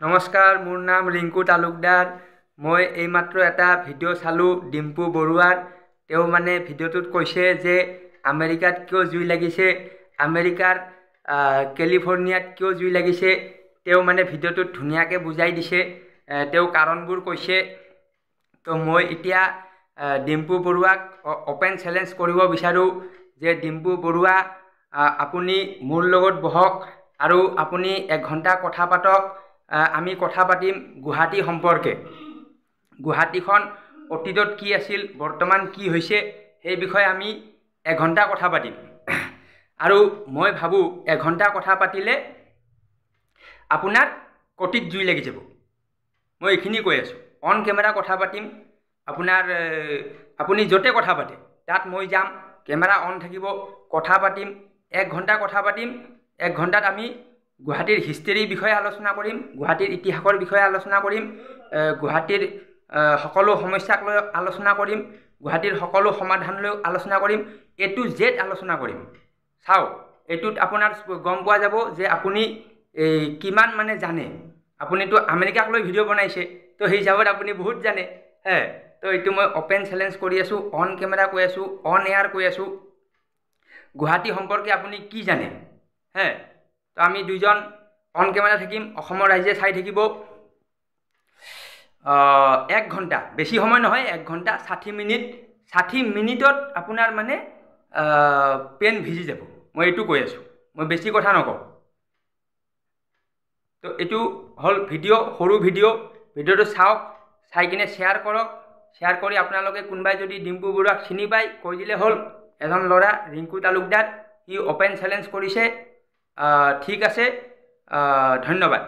নমস্কাৰ, মোৰ নাম ৰিংকু তালুকদাৰ। মই এইমাত্ৰ এটা ভিডিঅ' চালোঁ ডিম্পু বৰুৱাৰ। তেওঁ মানে ভিডিঅ'টোত কৈছে যে আমেৰিকাত কিয় জুই লাগিছে, আমেৰিকাৰ কেলিফৰ্ণিয়াত কিয় জুই লাগিছে। তেওঁ মানে ভিডিঅ'টোত ধুনীয়াকৈ বুজাই দিছে, তেওঁ কাৰণবোৰ কৈছে। তো মই এতিয়া ডিম্পু বৰুৱাক অপেন চেলেঞ্জ কৰিব বিচাৰোঁ যে ডিম্পু বৰুৱা, আপুনি মোৰ লগত বহক আৰু আপুনি 1 ঘণ্টা কথা পাতক। আমি কথা পাতিম গুৱাহাটী সম্পৰ্কে। গুৱাহাটীখন অতীতত কি আছিল, বৰ্তমান কি হৈছে, সেই বিষয়ে আমি 1 ঘণ্টা কথা পাতিম। আৰু মই ভাবোঁ 1 ঘণ্টা কথা পাতিলে আপোনাৰ কটিত জুই লাগি যাব। মই এইখিনি কৈ আছোঁ। অন কেমেৰা কথা পাতিম। আপুনি য'তে কথা পাতে তাত মই যাম, কেমেৰা অন থাকিব, কথা পাতিম। 1 ঘণ্টা কথা পাতিম। 1 ঘণ্টাত আমি গুৱাহাটীৰ হিষ্ট্ৰীৰ বিষয়ে আলোচনা কৰিম, গুৱাহাটীৰ ইতিহাসৰ বিষয়ে আলোচনা কৰিম, গুৱাহাটীৰ সকলো সমস্যাক লৈ আলোচনা কৰিম, গুৱাহাটীৰ সকলো সমাধান লৈ আলোচনা কৰিম, A to Z আলোচনা কৰিম। চাওক, এইটোত আপোনাৰ গম পোৱা যাব যে আপুনি কিমান মানে জানে। আপুনিতো আমেৰিকাক লৈ ভিডিঅ' বনাইছে, তো সেই হিচাপত আপুনি বহুত জানে। তো এইটো মই অপেন চেলেঞ্জ কৰি আছোঁ, অন কেমেৰা কৈ আছোঁ, অন এয়াৰ কৈ আছোঁ। গুৱাহাটী সম্পৰ্কে আপুনি কি জানে? তো আমি দুইজন অন কেমেৰা থাকিম, অসমৰ ৰাইজে চাই থাকিব। 1 ঘণ্টা, বেছি সময় নহয়, 1 ঘণ্টা 60 মিনিট। 60 মিনিটত আপোনাৰ মানে পেন ভিজি যাব। মই এইটো কৈ আছোঁ, মই বেছি কথা নকওঁ। তো এইটো হ'ল ভিডিঅ', সৰু ভিডিঅ'টো চাওক, চাই কিনে শ্বেয়াৰ কৰক। শ্বেয়াৰ কৰি আপোনালোকে কোনোবাই যদি ডিম্পু বৰুৱাক চিনি পায় কৈ দিলে হ'ল। এজন ল'ৰা ৰিংকু তালুকদাৰ, সি অপেন চেলেঞ্জ কৰিছে। ঠিক আছে, ধন্যবাদ।